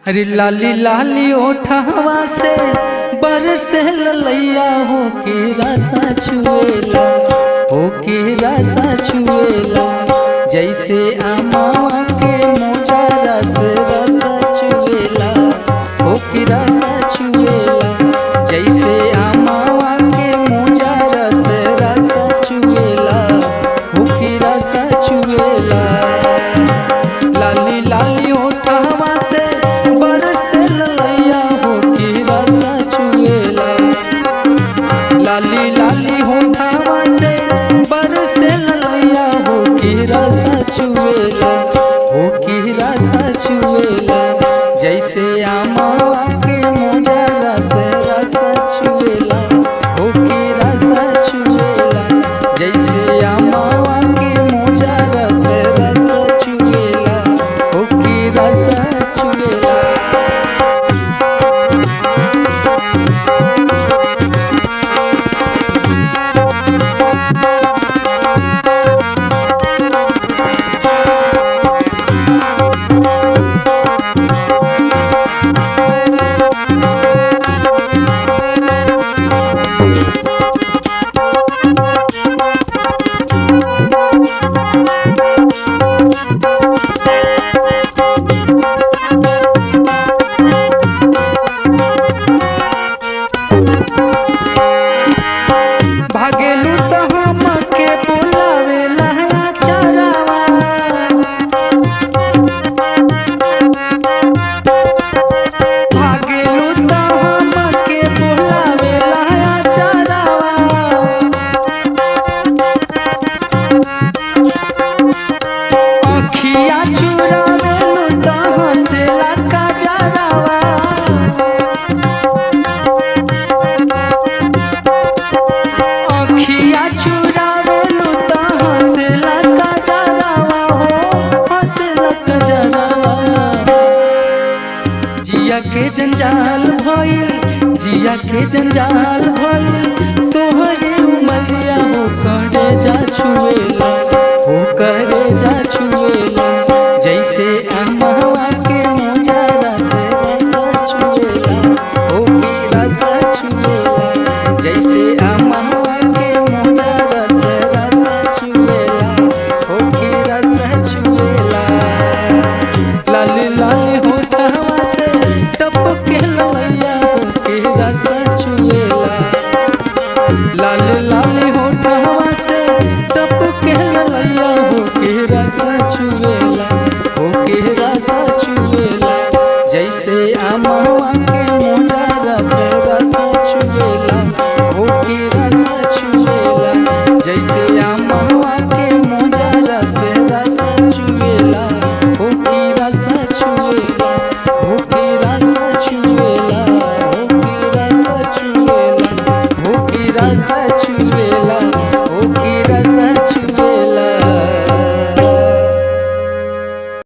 अरे लाली लाली ओठवा से बरसे ललैया हो के रसा छुएला, हो के रसा छुएला। जैसे अमावा के मोजा रस रसा छुएला, हो के रसा छुएला। जैसे अमावा के मोजा रस रसा छुएला, हो के रसा छुएला। लाली लाली ओठवा से बरसे ललैया हो के रसा छुएला। लाली लाली ओठवा से बरसे ललैया हो के रसा छुएला, हो के रसा छुएला। जैसे अमावा के मोजा रस रसा छुएला, हो के रसा छुएला। जैसे अमावा के मोजा रस रसा छुएला, हो के रसा छुएला। भागेलू तो हमके बुलावेला चरावा, भागेलू तो हमके बुलावेला चरावा। अखिया चुरावेलू तो हंसेला कजरावा। अखिया चुरावेलू तो हंसेला कजरावा, हो हंसेला कजरावा। जिया के जंजाल भइल, जिया के जंजाल भइल। तोहरे उमरिया हो करे जा छुएला, हो करे जा छुएला।